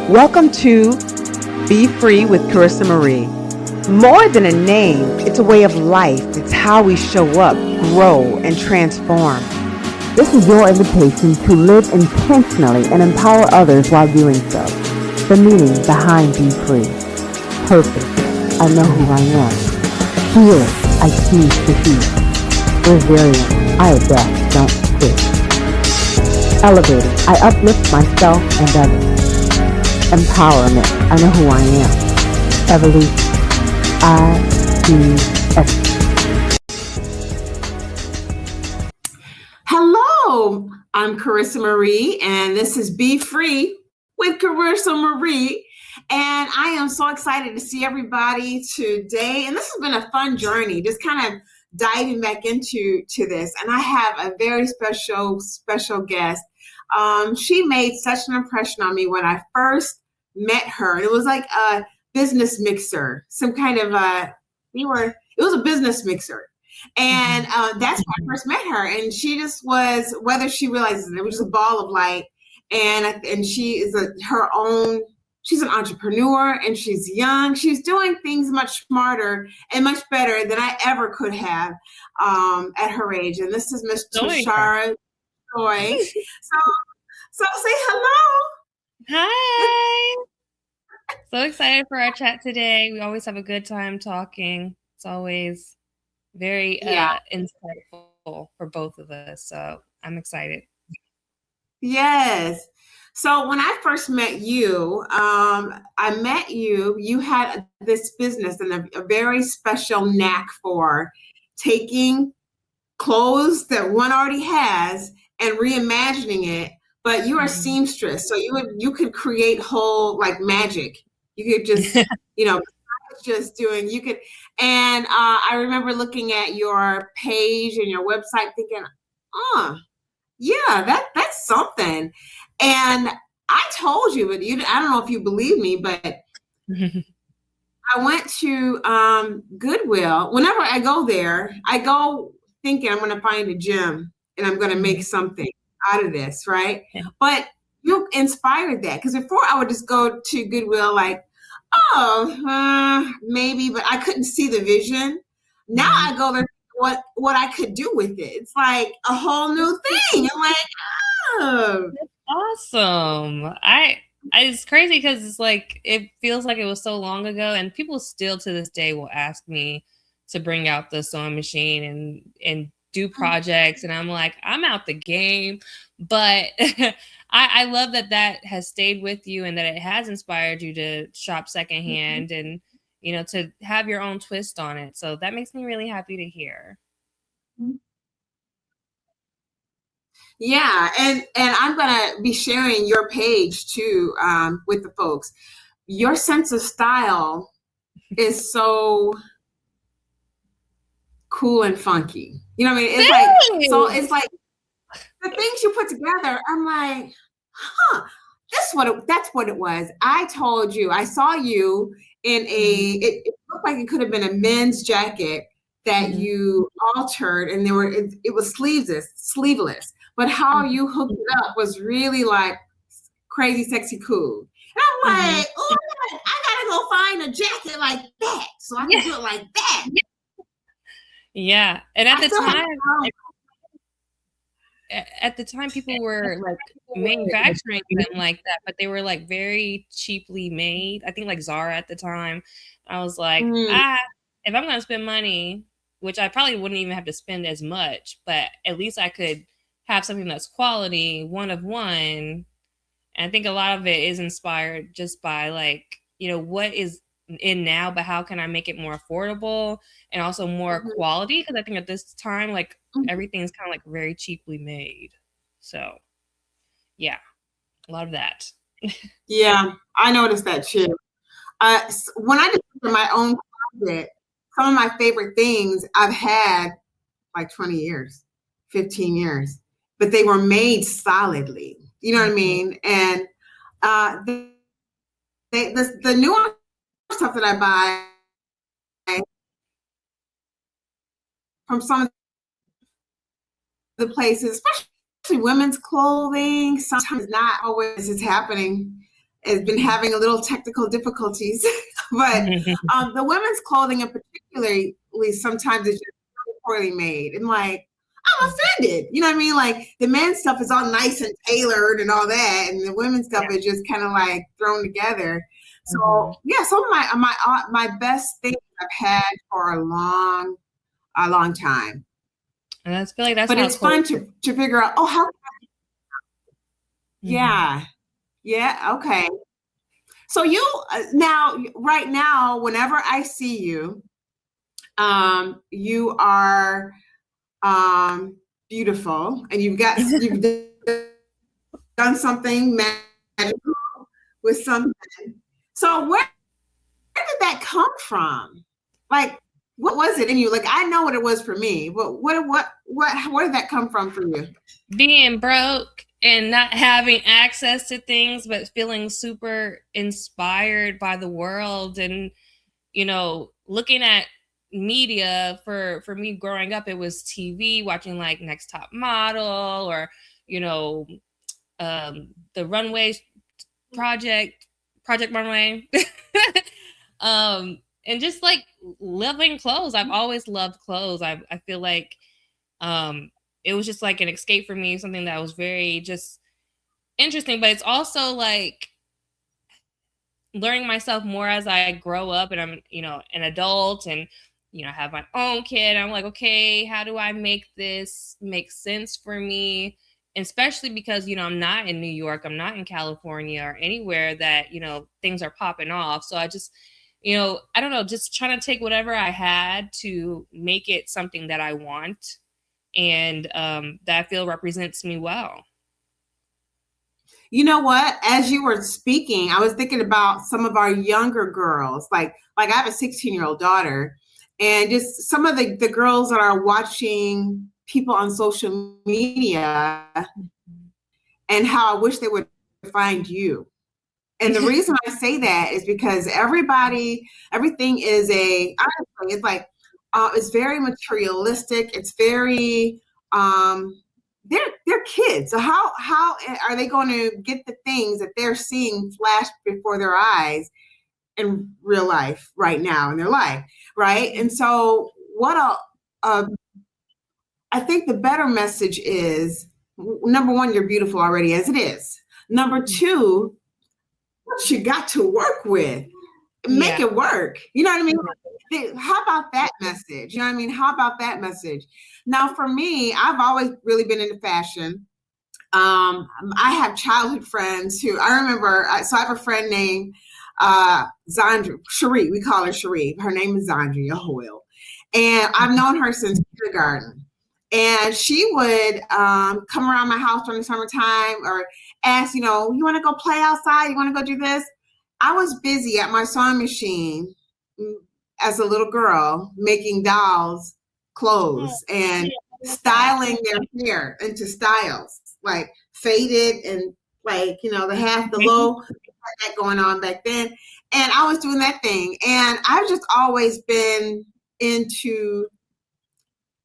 Welcome to Be Free with Charissa Marie. More than a name, it's a way of life. It's how we show up, grow, and transform. This is your invitation to live intentionally and empower others while doing so. The meaning behind Be Free. Purpose. I know who I am. Healing. I choose to heal. Resilient. I adapt, don't quit. Elevating. I uplift myself and others. Empowerment. I know who I am. Evolution. I do Hello, I'm Charissa Marie, and this is Be Free with Charissa Marie. And I am so excited to see everybody today. And this has been a fun journey, just kind of diving back into this. And I have a very special guest. She made such an impression on me when I first met her. It was like a business mixer, some kind of it was a business mixer. And that's when I first met her. And she just was, whether she realizes it was just a ball of light. And she is she's an entrepreneur, and she's young. She's doing things much smarter and much better than I ever could have at her age. And this is Miss Toshara Joy. So say hello. Hi. So excited for our chat today. We always have a good time talking. It's always very insightful for both of us. So I'm excited. Yes. So when I first met you, you had this business and a very special knack for taking clothes that one already has and reimagining it. But you are a seamstress, so you could create whole like magic. You could just, and I remember looking at your page and your website thinking, yeah, that's something. And I told you, but I don't know if you believe me, but I went to Goodwill. Whenever I go there, I go thinking I'm going to find a gem and I'm going to make something out of this, right? Yeah. But you inspired that, because before I would just go to Goodwill like, maybe, but I couldn't see the vision. Now I go there, what I could do with it. It's like a whole new thing. I'm like, that's awesome. It's crazy because it's like, it feels like it was so long ago, and people still to this day will ask me to bring out the sewing machine and do projects, and I'm like, I'm out the game. But I love that has stayed with you, and that it has inspired you to shop secondhand and to have your own twist on it. So that makes me really happy to hear. Yeah, and I'm gonna be sharing your page too with the folks. Your sense of style is so cool and funky. You know what I mean? It's like the things you put together. I'm like, that's what it was. I told you, I saw you in it looked like it could have been a men's jacket that you altered, and it was sleeveless. But how you hooked it up was really like crazy, sexy, cool. And I'm like, oh, I gotta go find a jacket like that so I can do it like that. Yeah, and at the time, people were like manufacturing them like that, but they were like very cheaply made. I think like Zara at the time. I was like, if I'm gonna spend money, which I probably wouldn't even have to spend as much, but at least I could have something that's quality, one of one. And I think a lot of it is inspired just by like, what is in now, but how can I make it more affordable and also more quality? Because I think at this time, like everything's kind of like very cheaply made. So yeah, love that. Yeah, I noticed that too. When I did my own closet, some of my favorite things I've had like 20 years, 15 years, but they were made solidly. You know what I mean? And the newer stuff that I buy from some of the places, especially women's clothing, sometimes not always is happening. has been having a little technical difficulties, but the women's clothing in particularly sometimes is just so poorly made. And like, I'm offended. You know what I mean? Like the men's stuff is all nice and tailored and all that, and the women's stuff is just kind of like thrown together. So yeah, some of my best things I've had for a long time. And I feel like that's but it's fun to figure out. Oh, how? Yeah, okay. So you right now, whenever I see you, you are beautiful, and you've done something magical with something. So where did that come from? Like, what was it in you? Like, I know what it was for me, but where did that come from for you? Being broke and not having access to things, but feeling super inspired by the world, and looking at media. For me growing up, it was TV, watching like Next Top Model, or the Runway Project Runway. And just like loving clothes. I've always loved clothes. I feel like it was just like an escape for me, something that was very just interesting. But it's also like learning myself more as I grow up, and I'm an adult, and have my own kid. I'm like, okay, how do I make this make sense for me? And especially because I'm not in New York, I'm not in California, or anywhere that things are popping off. So I just I don't know, just trying to take whatever I had to make it something that I want, and that I feel represents me well. You know what? As you were speaking, I was thinking about some of our younger girls. Like I have a 16-year-old daughter, and just some of the girls that are watching people on social media, and how I wish they would find you. And the reason I say that is because everything is honestly, it's like, it's very materialistic. It's very, they're kids. So how are they going to get the things that they're seeing flash before their eyes in real life right now in their life, right? And so I think the better message is, number one, you're beautiful already as it is. Number two, what you got to work with, make it work. You know what I mean? How about that message? You know what I mean? How about that message? Now, for me, I've always really been into fashion. I have childhood friends who I remember. So I have a friend named Zandra, Cherie. We call her Cherie. Her name is Zandria Hoyle. And I've known her since kindergarten. And she would come around my house during the summertime, or ask, you want to go play outside? You want to go do this? I was busy at my sewing machine as a little girl, making dolls clothes and styling their hair into styles, like faded and like, the low that going on back then. And I was doing that thing. And I've just always been into,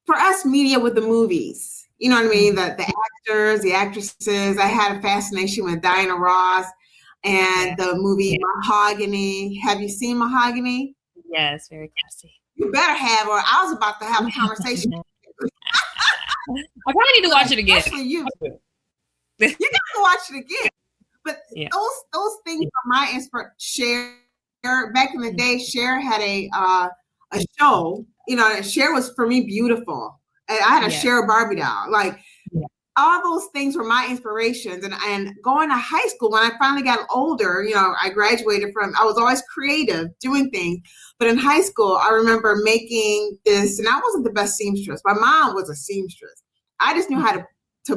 for us, media with the movies. You know what I mean? The actors, the actresses. I had a fascination with Diana Ross and the movie Mahogany. Have you seen Mahogany? Yes, very classy. You better have, or I was about to have a conversation. I probably need to watch it again. Especially you. You got to watch it again. But those things are my inspiration. Cher, back in the day, Cher had a show. Cher was, for me, beautiful. And I had a Cher Barbie doll. Like, all those things were my inspirations. And going to high school, when I finally got older, I graduated I was always creative, doing things. But in high school, I remember making this, and I wasn't the best seamstress. My mom was a seamstress. I just knew how to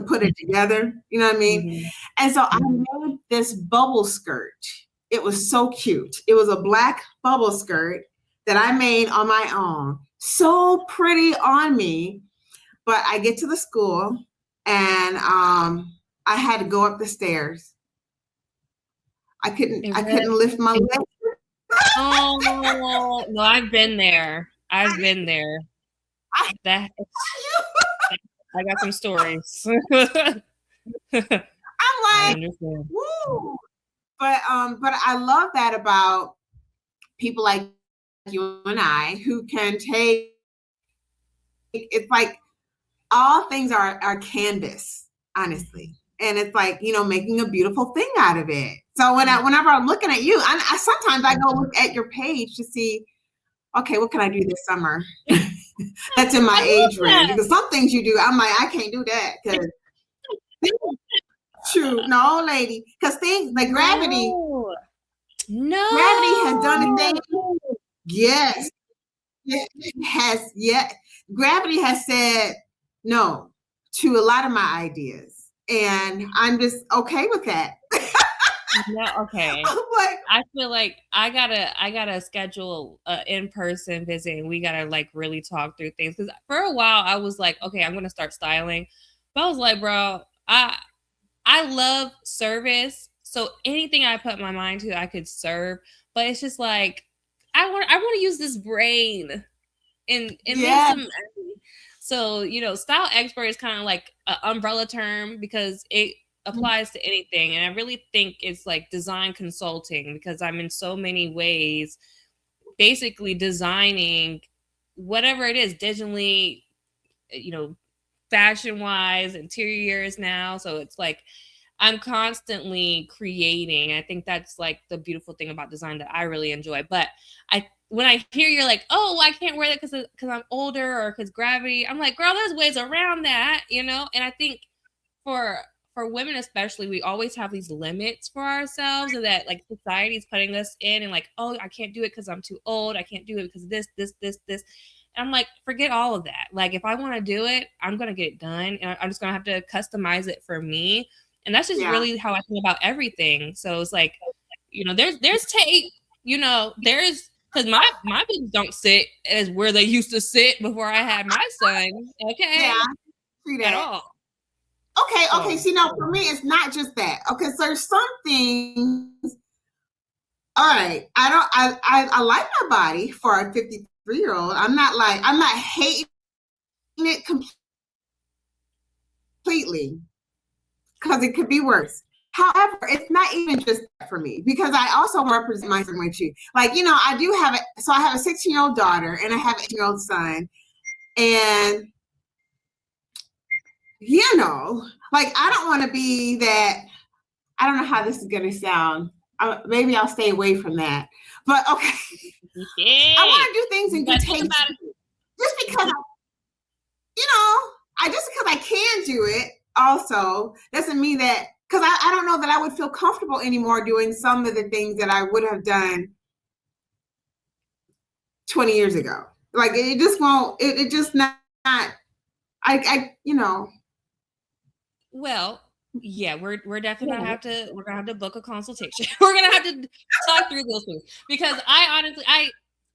put it together. You know what I mean? Mm-hmm. And so I made this bubble skirt. It was so cute. It was a black bubble skirt that I made on my own. So pretty on me. But I get to the school, and I had to go up the stairs. I couldn't lift my leg. Oh no, I've been there. I got some stories. I'm like, woo. But I love that about people like you and I who can take, it's like all things are canvas, honestly. And it's like, making a beautiful thing out of it. So whenever I'm looking at you, I sometimes I go look at your page to see, okay, what can I do this summer? That's in my age range. Because some things you do, I'm like, I can't do that. Because shoot, no, lady. Because things like gravity. No. Gravity has done a thing. Yes. Gravity has said no to a lot of my ideas. And I'm just okay with that. No, okay. I feel like I gotta schedule an in-person visit, and we gotta like really talk through things. Because for a while I was like, okay, I'm gonna start styling, but I was like, bro, I love service, so anything I put my mind to, I could serve. But it's just like I want to use this brain and make some. So style expert is kind of like an umbrella term because it applies to anything, and I really think it's like design consulting, because I'm in so many ways basically designing whatever it is digitally, fashion wise, interiors now. So it's like I'm constantly creating. I think that's like the beautiful thing about design that I really enjoy. But when I hear you're like, oh, I can't wear that because I'm older or because gravity, I'm like, girl, there's ways around that, And I think for women especially, we always have these limits for ourselves, and that like society is putting us in, and like, oh, I can't do it because I'm too old. I can't do it because this. And I'm like, forget all of that. Like, if I want to do it, I'm gonna get it done, and I'm just gonna have to customize it for me. And that's just really how I think about everything. So it's like, there's tape, there's, because my boobs don't sit as where they used to sit before I had my son. Okay. Yeah, at all. Okay. See, now for me, it's not just that. Okay, so there's some things. All right, I like my body for a 53-year-old. I'm not hating it completely, because it could be worse. However, it's not even just that for me, because I also represent my family too. Like, I do have so I have a 16-year-old daughter and I have an 8-year-old son. And, like, I don't want to be that. I don't know how this is going to sound. Maybe I'll stay away from that. But okay. I want to do things in good taste. Just because, just because I can do it also doesn't mean that, because I don't know that I would feel comfortable anymore doing some of the things that I would have done 20 years ago. Like, it just won't, it just not, Well, yeah, we're definitely gonna have to book a consultation. We're gonna have to talk through those things, because I honestly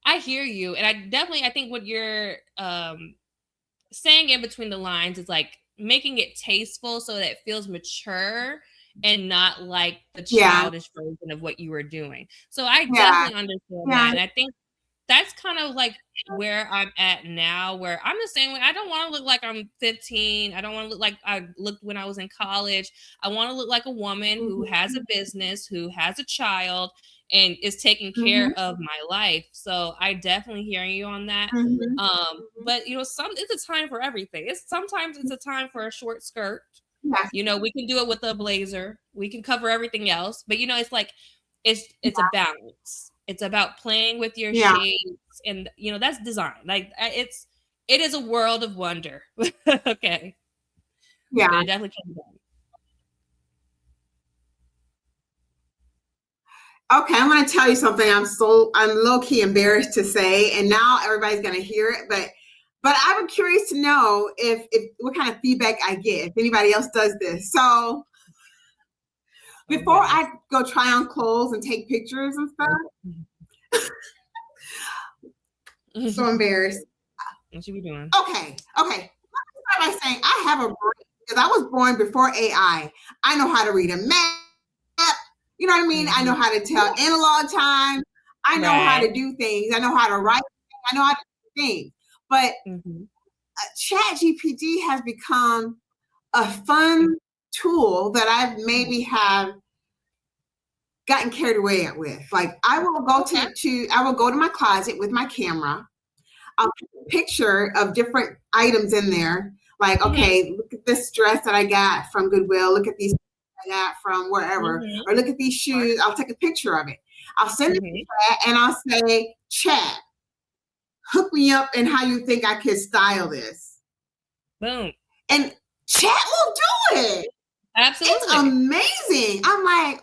I hear you, and I think what you're saying in between the lines is like making it tasteful so that it feels mature and not like the childish version of what you were doing. So I definitely understand that, and I think that's kind of like where I'm at now, where I'm the same way. I don't want to look like I'm 15. I don't want to look like I looked when I was in college. I want to look like a woman who has a business, who has a child, and is taking care of my life. So I definitely hear you on that. But it's a time for everything. Sometimes it's a time for a short skirt. We can do it with a blazer. We can cover everything else. But it's like it's a balance. It's about playing with your shapes, and that's design. Like it is a world of wonder. Okay. Yeah. But it definitely can be done. Okay, I'm going to tell you something. I'm low-key embarrassed to say, and now everybody's going to hear it. But I'm curious to know if what kind of feedback I get if anybody else does this. So before I go try on clothes and take pictures and stuff, so embarrassed. What you be doing? Okay. Let me start by saying I have a brain, because I was born before AI. I know how to read a map. You know what I mean? I know how to tell analog time. I know how to do things. I know how to write. I know how to do things. But ChatGPT has become a fun tool that I maybe have gotten carried away with. Like I will go to my closet with my camera. I'll take a picture of different items in there. Like, okay, look at this dress that I got from Goodwill. Look at these I got from wherever, or look at these shoes. I'll take a picture of it. I'll send it to chat and I'll say, chat, hook me up in how you think I could style this. Boom. And chat will do it. Absolutely. It's amazing. I'm like,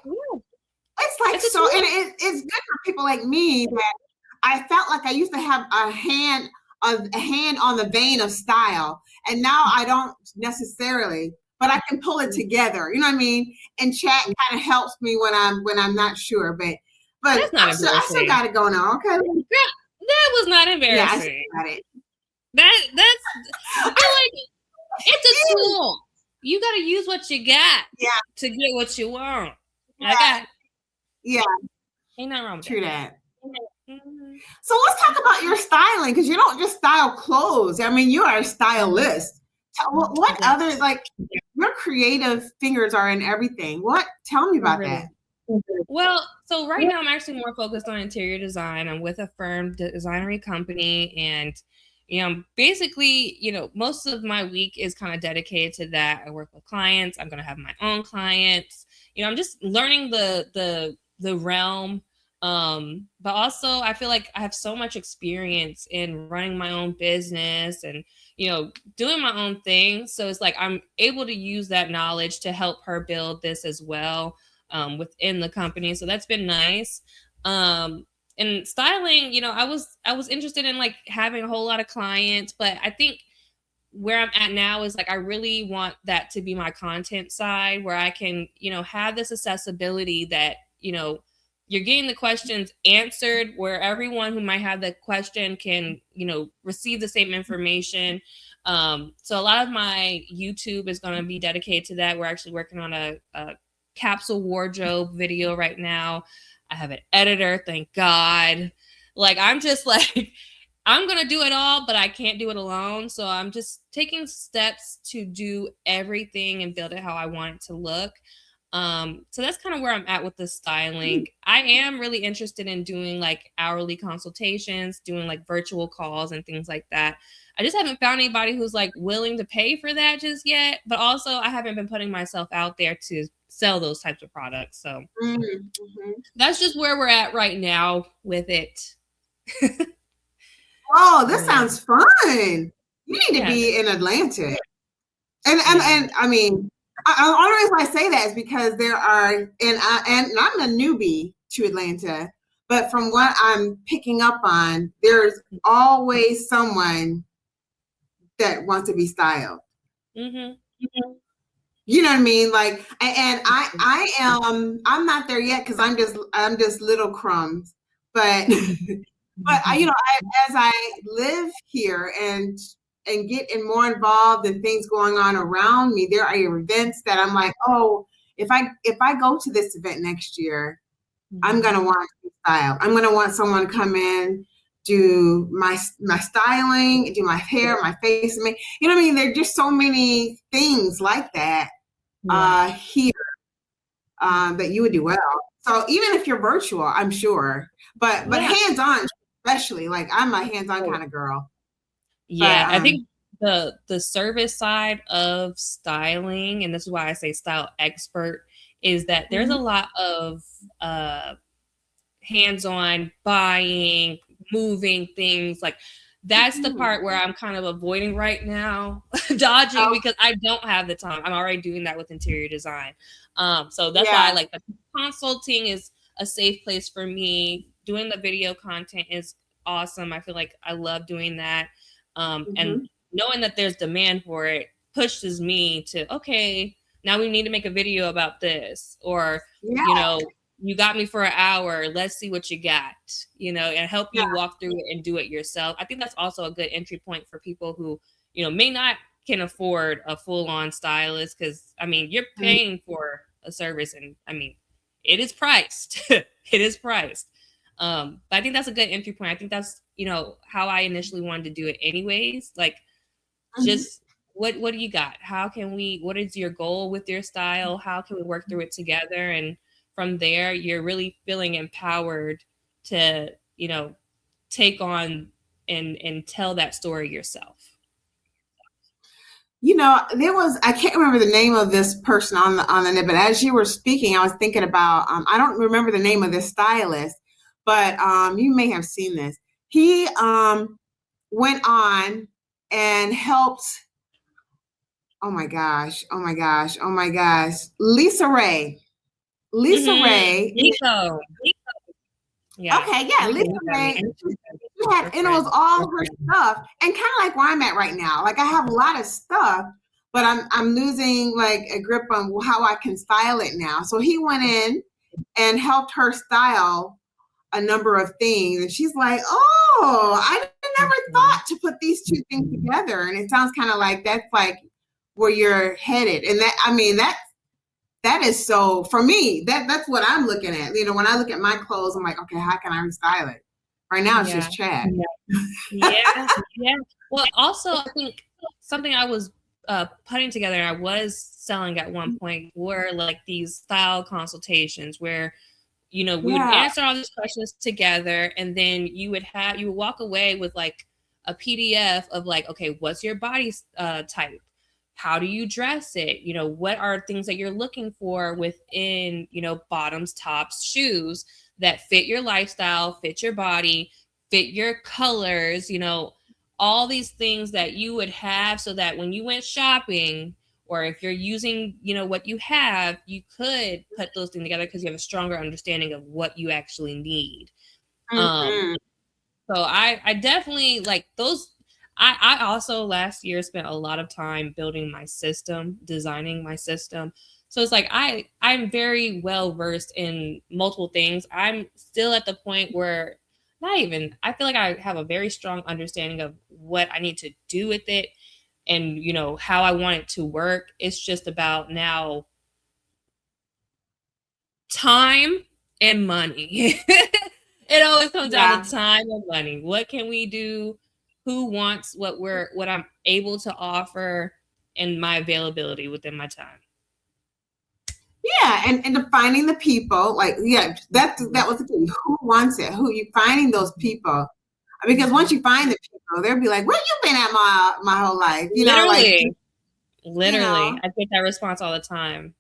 it's like so, and it's good for people like me that I felt like I used to have a hand on the vein of style, and now I don't necessarily, but I can pull it together. You know what I mean? And chat kind of helps me when I'm not sure. But that's not I still got it going on. Okay. That was not embarrassing. Yeah, I still got it. That's I feel like it's a tool. You got to use what you got to get what you want. Yeah. Ain't nothing wrong with True that. So let's talk about your styling, because you don't just style clothes. I mean, you are a stylist. What other, like, your creative fingers are in everything. Tell me about that. Well, so right now I'm actually more focused on interior design. I'm with a firm designery company, and basically, most of my week is kind of dedicated to that. I work with clients. I'm going to have my own clients. I'm just learning the realm. But also I feel like I have so much experience in running my own business and, doing my own thing. So it's like, I'm able to use that knowledge to help her build this as well, within the company. So that's been nice. And styling, I was interested in like having a whole lot of clients, but I think where I'm at now is like, I really want that to be my content side, where I can, have this accessibility that, you're getting the questions answered, where everyone who might have the question can, receive the same information. So a lot of my YouTube is going to be dedicated to that. We're actually working on a capsule wardrobe video right now. I have an editor, thank God. Like, I'm just like, I'm going to do it all, but I can't do it alone. So I'm just taking steps to do everything and build it how I want it to look. So that's kind of where I'm at with the styling. I am really interested in doing like hourly consultations, doing like virtual calls and things like that. I just haven't found anybody who's like willing to pay for that just yet. But also I haven't been putting myself out there to sell those types of products. So that's just where we're at right now with it. Oh, this sounds fun. You need to be in Atlanta. And I mean, the only reason I say that is because there are, and I'm a newbie to Atlanta, but from what I'm picking up on, there's always someone that wants to be styled. You know what I mean? Like, and I'm not there yet because I'm just little crumbs, but but as I live here and get more involved in things going on around me, there are events that I'm like, oh, if I go to this event next year, I'm gonna want to be styled. I'm gonna want someone to come in, do my styling, do my hair, my face. You know what I mean? There's just so many things like that here that you would do well. So even if you're virtual, I'm sure, but hands-on, especially, like I'm a hands-on kind of girl. Yeah, but, I think the service side of styling, and this is why I say style expert, is that there's a lot of hands-on buying, moving things. Like that's the part where I'm kind of avoiding right now, dodging, because I don't have the time. I'm already doing that with interior design. So that's why I like the consulting is a safe place for me. Doing the video content is awesome. I feel like I love doing that. And knowing that there's demand for it pushes me to, okay, now we need to make a video about this, or, you got me for an hour, let's see what you got, and help you walk through it and do it yourself. I think that's also a good entry point for people who, may not can afford a full-on stylist, because I mean, you're paying for a service, and I mean, it is priced. It is priced. But I think that's a good entry point. I think that's, how I initially wanted to do it anyways. Like, just what do you got? What is your goal with your style? How can we work through it together? And from there, you're really feeling empowered to, you know, take on and tell that story yourself. You know, I can't remember the name of this person on the net, but as you were speaking, I was thinking about, I don't remember the name of this stylist, but you may have seen this. He went on and helped, oh my gosh, Lisa Ray. Lisa Ray. Beco. Yeah. Okay, yeah, Lisa Ray. She had, and it was all her stuff, and kind of like where I'm at right now. Like I have a lot of stuff, but I'm losing like a grip on how I can style it now. So he went in and helped her style a number of things, and she's like, "Oh, I never thought to put these two things together." And it sounds kind of like that's like where you're headed, and that, I mean, that is so, for me, that's what I'm looking at. You know, when I look at my clothes, I'm like, okay, how can I restyle it? Right now, it's just Chad. Yeah. Well, also, I think something I was putting together, and I was selling at one point, were like these style consultations where, you know, we would answer all these questions together, and then you would walk away with like a PDF of like, okay, what's your body type? How do you dress it? You know, what are things that you're looking for within, you know, bottoms, tops, shoes that fit your lifestyle, fit your body, fit your colors, you know, all these things that you would have so that when you went shopping, or if you're using, you know, what you have, you could put those things together because you have a stronger understanding of what you actually need. So I definitely like those. I also last year spent a lot of time building my system, designing my system. So it's like I'm very well versed in multiple things. I'm still at the point where I feel like I have a very strong understanding of what I need to do with it and, you know, how I want it to work. It's just about now time and money. It always comes down to time and money. What can we do? Who wants what I'm able to offer, and my availability within my time. Yeah, and defining the people, like, yeah, that was the thing. Who wants it? Who you finding those people? Because once you find the people, they'll be like, "Where you been at my whole life?" You know, like literally, you know? I get that response all the time.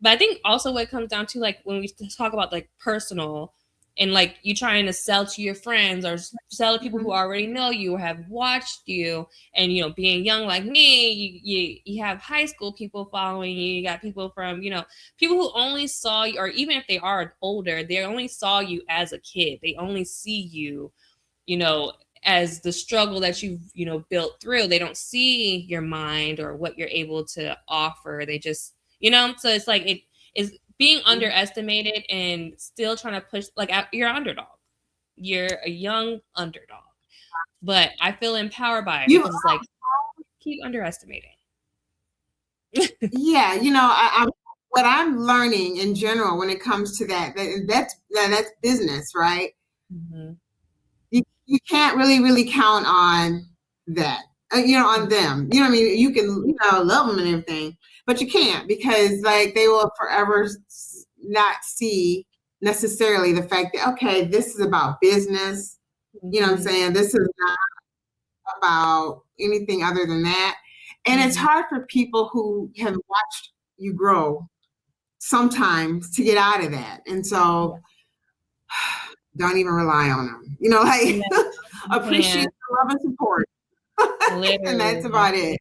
But I think also what it comes down to, like when we talk about like personal, and like you trying to sell to your friends or sell to people who already know you or have watched you, and you know, being young like me, you have high school people following you. You got people from, you know, people who only saw you, or even if they are older, they only saw you as a kid. They only see you, you know, as the struggle that you've, you know, built through. They don't see your mind or what you're able to offer. They just, you know, so it's like it is being underestimated and still trying to push, like you're an underdog. You're a young underdog. But I feel empowered by it because it's like, keep underestimating. Yeah, you know, what I'm learning in general when it comes to that's business, right? You can't really count on that, you know, on them. You know what I mean? You can, you know, love them and everything, but you can't, because like they will forever not see necessarily the fact that, okay, this is about business. You know what I'm saying? This is not about anything other than that. And it's hard for people who have watched you grow sometimes to get out of that. And so don't even rely on them. You know, like appreciate the love and support. And that's about it.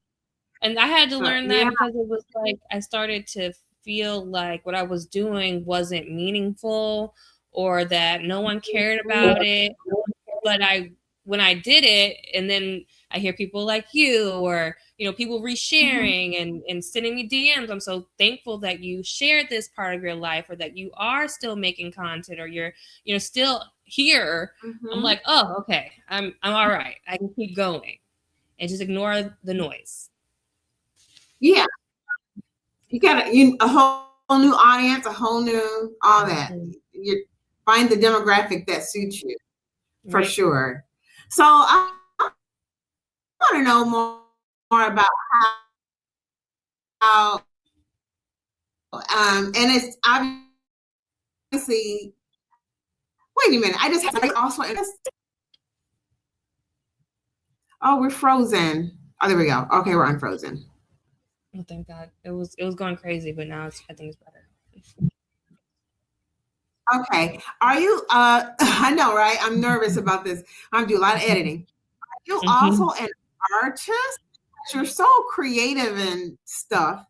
And I had to learn that because it was like I started to feel like what I was doing wasn't meaningful, or that no one cared about it. But when I did it, and then I hear people like you, or, you know, people resharing and sending me DMs. I'm so thankful that you shared this part of your life, or that you are still making content, or you're, you know, still here. I'm like, oh, okay, I'm all right. I can keep going and just ignore the noise. Yeah. You got a whole new audience, a whole new, all that. You find the demographic that suits you, for sure. So I want to know more about how and it's obviously see. Wait a minute. I just had also. Oh, we're frozen. Oh, there we go. Okay, we're unfrozen. Oh, thank God. It was going crazy, but now I think it's better. Okay. Are you I know, right? I'm nervous about this. I'm doing a lot of editing. Are you also an artist? You're so creative and stuff,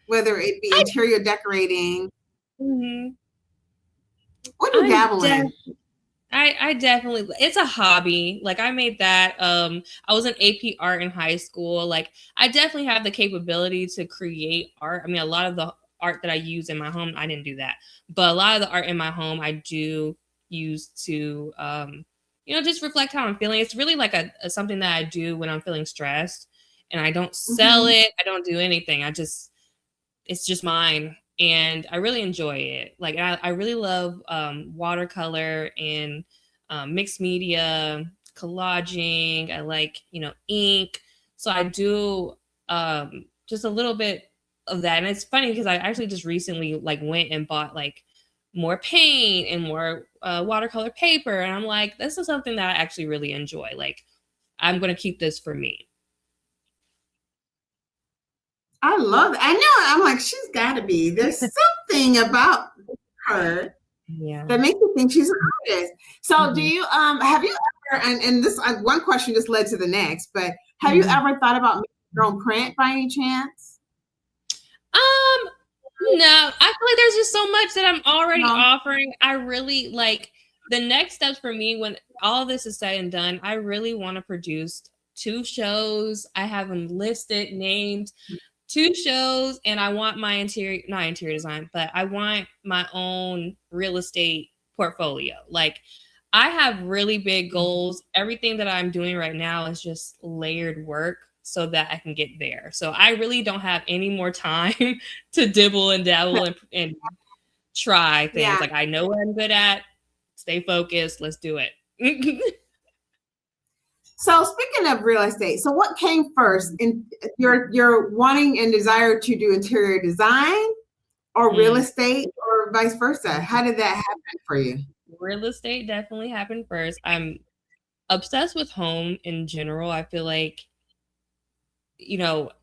whether it be interior decorating. What do you dabble in? I definitely, it's a hobby. Like I made that. I was in AP art in high school. Like I definitely have the capability to create art. I mean, a lot of the art that I use in my home, I didn't do that, but a lot of the art in my home, I do use to, just reflect how I'm feeling. It's really like a something that I do when I'm feeling stressed, and I don't sell it. I don't do anything. It's just mine. And I really enjoy it. Like I really love watercolor and mixed media, collaging. I like, ink. So I do just a little bit of that. And it's funny because I actually just recently like went and bought like more paint and more watercolor paper. And I'm like, this is something that I actually really enjoy. Like I'm going to keep this for me. I love it. I know. I'm like, she's got to be. There's something about her that makes you think she's an artist. So, do you have you ever? And this one question just led to the next. But have you ever thought about making your own print by any chance? No. I feel like there's just so much that I'm already offering. I really like the next steps for me when all this is said and done. I really want to produce 2 shows. I have them listed, named. 2 shows, and I want my not interior design, but I want my own real estate portfolio. Like I have really big goals. Everything that I'm doing right now is just layered work so that I can get there. So I really don't have any more time to dibble and dabble and try things. Yeah. Like I know what I'm good at. Stay focused. Let's do it. So speaking of real estate, so what came first? In your wanting and desire to do interior design or real estate or vice versa? How did that happen for you? Real estate definitely happened first. I'm obsessed with home in general. I feel like,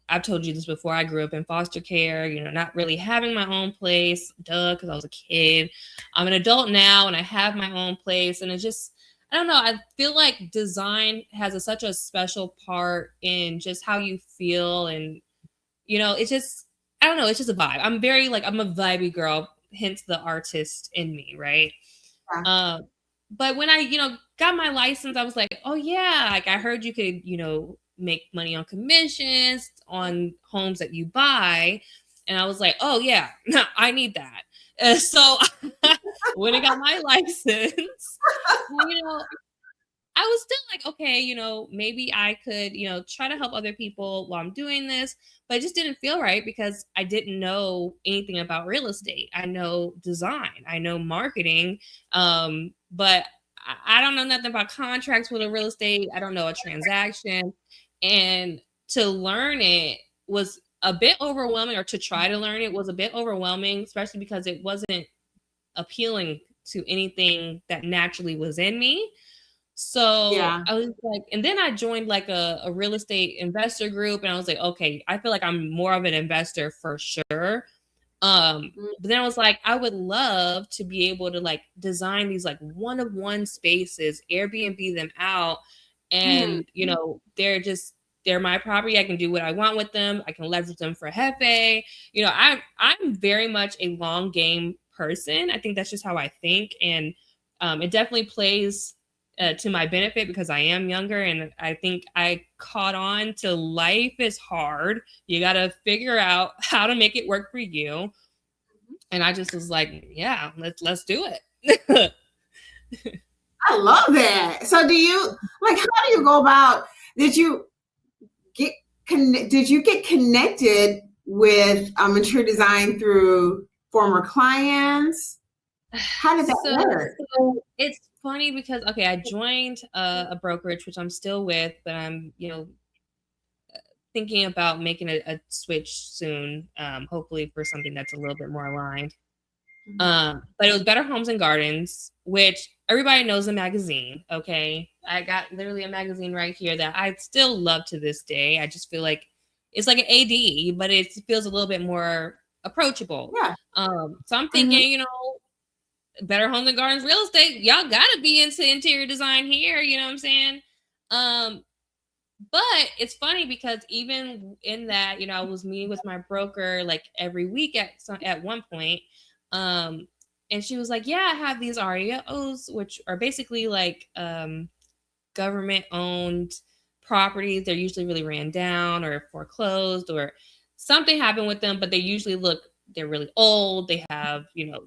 I've told you this before. I grew up in foster care, not really having my own place, because I was a kid. I'm an adult now and I have my own place. And it's just, I don't know. I feel like design has such a special part in just how you feel. And, it's just, I don't know. It's just a vibe. I'm a vibey girl, hence the artist in me, right? Yeah. But when I, got my license, I was like, oh yeah, like I heard you could, make money on commissions on homes that you buy. And I was like, oh yeah, I need that. So when I got my license, I was still like, okay, maybe I could, try to help other people while I'm doing this, but it just didn't feel right because I didn't know anything about real estate. I know design, I know marketing, but I don't know nothing about contracts with a real estate. I don't know a transaction. And to learn it was a bit overwhelming, or to try to learn it was a bit overwhelming, especially because it wasn't appealing to anything that naturally was in me. So yeah. I was like, and then I joined like a real estate investor group, and I was like, okay, I feel like I'm more of an investor for sure. But then I was like, I would love to be able to like design these like one-of-one spaces, Airbnb them out. And, they're my property. I can do what I want with them. I can leverage them for Jefe. I'm very much a long game person. I think that's just how I think. And it definitely plays to my benefit because I am younger, and I think I caught on to life is hard. You got to figure out how to make it work for you. And I just was like, yeah, let's do it. I love that. So do you how do you go about, did you get connected with interior design through former clients? How did that work? So it's funny because, okay, I joined a brokerage, which I'm still with, but I'm, thinking about making a switch soon, hopefully for something that's a little bit more aligned. But it was Better Homes and Gardens, which everybody knows the magazine. Okay. I got literally a magazine right here that I still love to this day. I just feel like it's like an AD, but it feels a little bit more approachable. Yeah. So I'm thinking, you know, Better Homes and Gardens real estate, y'all gotta be into interior design here, you know what I'm saying? But it's funny because even in that, you know, I was meeting with my broker like every week at one point. And she was like, yeah, I have these REOs, which are basically like government owned properties. They're usually really ran down or foreclosed or something happened with them, but they're really old. They have, you know,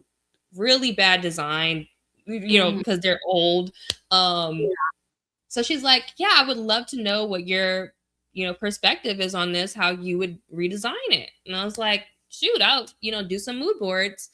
really bad design, you know, because they're old. So she's like, yeah, I would love to know what your, you know, perspective is on this, how you would redesign it. And I was like, shoot, I'll, you know, do some mood boards.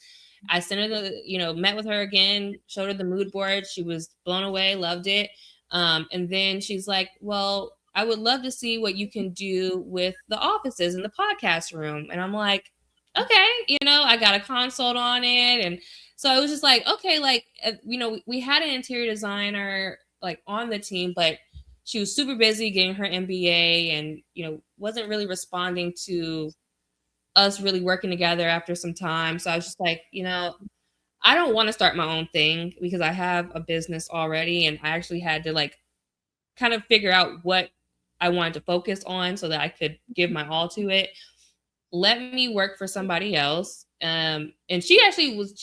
I sent her met with her again, showed her the mood board. She was blown away, loved it. And then she's like, well, I would love to see what you can do with the offices and the podcast room. And I'm like, okay, you know, I got a consult on it. And so it was just like, okay, like, you know, we had an interior designer like on the team, but she was super busy getting her MBA and, you know, wasn't really responding to us really working together after some time. So I was just like, you know, I don't want to start my own thing because I have a business already. And I actually had to like kind of figure out what I wanted to focus on so that I could give my all to it. Let me work for somebody else. And she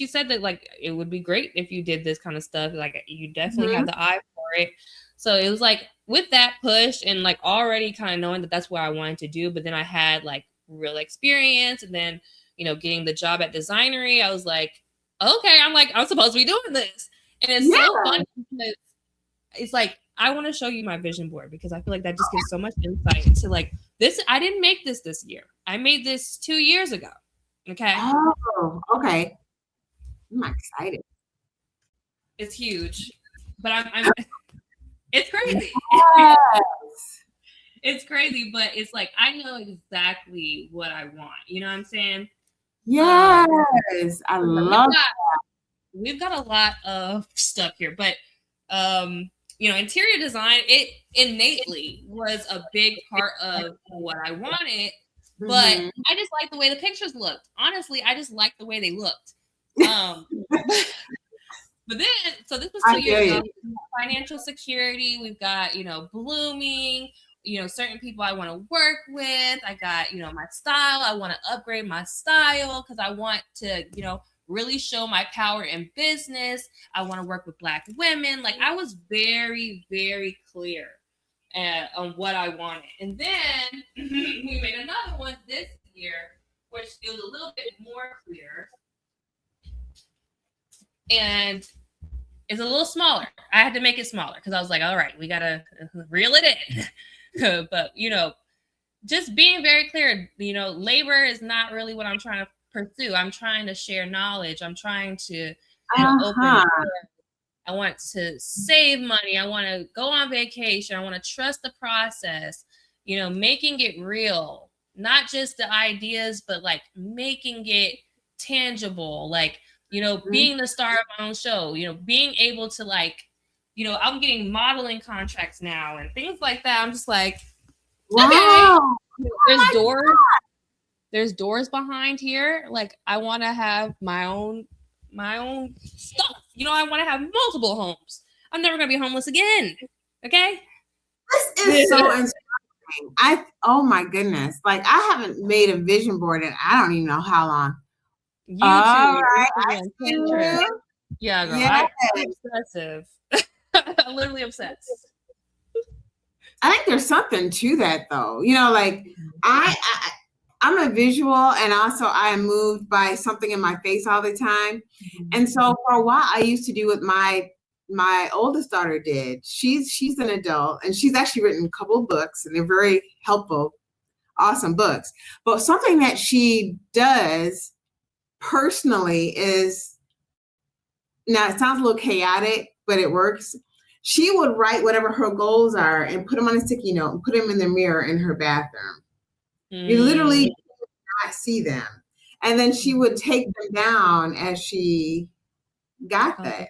said that like it would be great if you did this kind of stuff. Like you definitely have the eye for it. So it was like with that push and like already kind of knowing that that's what I wanted to do. But then I had like real experience and then, you know, getting the job at Designery, I was like, okay, I'm supposed to be doing this. And it's so fun because it's like, I want to show you my vision board because I feel like that just gives so much insight into like this. I didn't make this year. I made this 2 years ago. Okay. Oh, okay. I'm excited. It's huge, but I'm it's crazy. Yes. It's crazy, but it's like, I know exactly what I want. You know what I'm saying? Yes. I love that. We've got a lot of stuff here, but you know, interior design, it innately was a big part of what I wanted, but I just like the way the pictures looked. Honestly, I just liked the way they looked. But then, so this was 2 years ago. Financial security, we've got, you know, blooming, you know, certain people I want to work with. I got, you know, my style. I want to upgrade my style because I want to, you know, really show my power in business. I want to work with Black women. Like I was very, very clear on what I wanted. And then we made another one this year, which it was a little bit more clear. And it's a little smaller. I had to make it smaller because I was like, all right, we got to reel it in. But, you know, just being very clear, you know, labor is not really what I'm trying to pursue. I'm trying to share knowledge. I'm trying to, you know, open doors. I want to save money. I want to go on vacation. I want to trust the process, you know, making it real, not just the ideas, but like making it tangible, like, you know, being the star of my own show, you know, being able to like, you know, I'm getting modeling contracts now and things like that. I'm just like, wow. Okay, there's doors behind here. Like I want to have my own stuff. You know, I want to have multiple homes. I'm never going to be homeless again. Okay. This is so inspiring. Oh my goodness. Like I haven't made a vision board in I don't even know how long. YouTube. All right. Yeah, girl. Yes. I'm obsessive. I'm literally obsessed. I think there's something to that though. You know, like I'm a visual and also I am moved by something in my face all the time. And so for a while I used to do what my oldest daughter did. She's an adult and she's actually written a couple of books and they're very helpful, awesome books. But something that she does personally is, now it sounds a little chaotic, but it works. She would write whatever her goals are and put them on a sticky note and put them in the mirror in her bathroom. You literally cannot see them. And then she would take them down as she got that,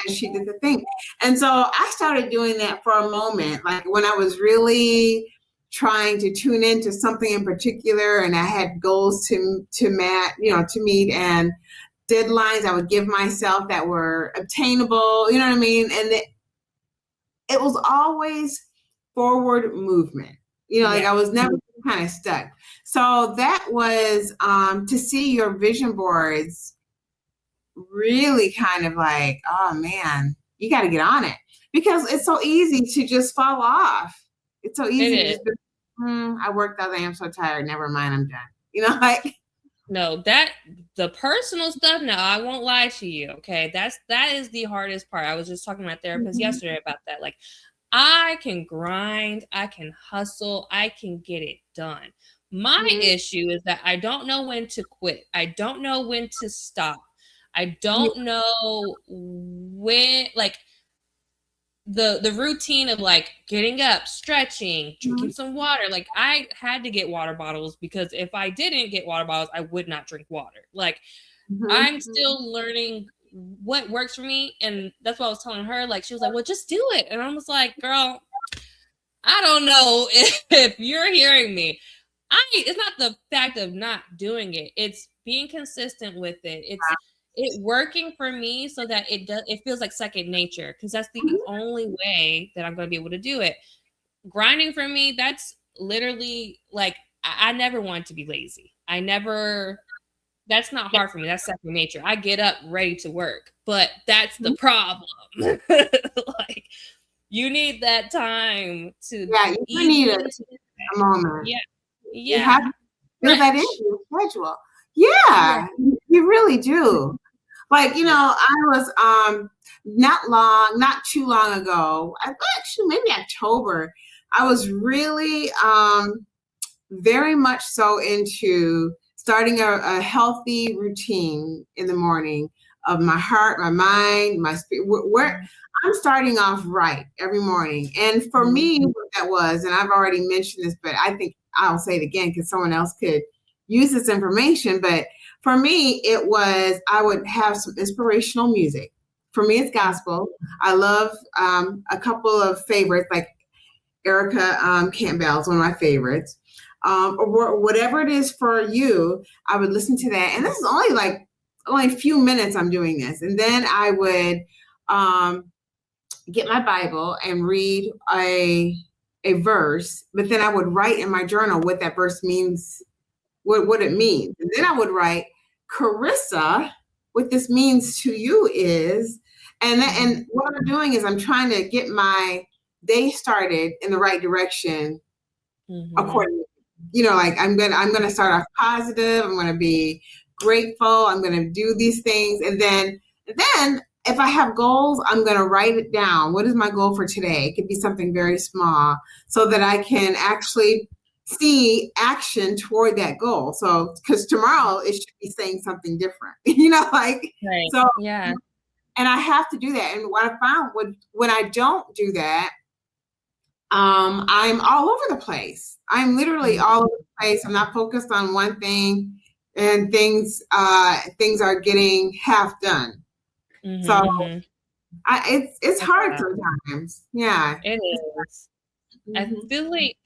as she did the thing. And so I started doing that for a moment, like when I was really trying to tune into something in particular and I had goals to meet and deadlines I would give myself that were obtainable, you know what I mean? And it was always forward movement, like I was never kind of stuck. So that was to see your vision boards really kind of like, oh man, you got to get on it, because it's so easy to just fall off. It's so easy to just be, I worked all day, I'm so tired, never mind, I'm done. Like, no, that the personal stuff, no, I won't lie to you. Okay. That is the hardest part. I was just talking to my therapist yesterday about that. Like, I can grind, I can hustle, I can get it done. My issue is that I don't know when to quit. I don't know when to stop. I don't know when, like, the routine of like getting up, stretching, drinking some water. Like, I had to get water bottles because if I didn't get water bottles, I would not drink water. Like, I'm still learning what works for me. And that's what I was telling her. Like, she was like, well, just do it. And I was like, girl, I don't know if you're hearing me. It's not the fact of not doing it. It's being consistent with it. It's it working for me so that it feels like second nature, because that's the only way that I'm going to be able to do it. Grinding for me, that's literally like, I never wanted to be lazy. That's not hard for me. That's second nature. I get up ready to work, but that's the problem. Like, you need that time to you need a moment. You have to build that into your schedule. You really do. Like, I was not too long ago, actually maybe October, I was really very much so into starting a healthy routine in the morning of my heart, my mind, my spirit, where I'm starting off right every morning. And for me, what that was, and I've already mentioned this, but I think I'll say it again because someone else could use this information. But for me, it was, I would have some inspirational music. For me, it's gospel. I love a couple of favorites, like Erica Campbell's one of my favorites. Or whatever it is for you, I would listen to that. And this is only a few minutes I'm doing this. And then I would get my Bible and read a verse, but then I would write in my journal what that verse means, what it means. And then I would write, Charissa, what this means to you is, and what I'm doing is I'm trying to get my day started in the right direction accordingly. Like I'm gonna start off positive. I'm gonna be grateful. I'm gonna do these things, and then if I have goals, I'm gonna write it down. What is my goal for today? It could be something very small, so that I can actually see action toward that goal. So, because tomorrow it should be saying something different, So yeah. And I have to do that. And what I found when I don't do that, I'm all over the place. I'm literally all over the place. I'm not focused on one thing, and things are getting half done. So it's hard sometimes. Yeah, it is. I feel like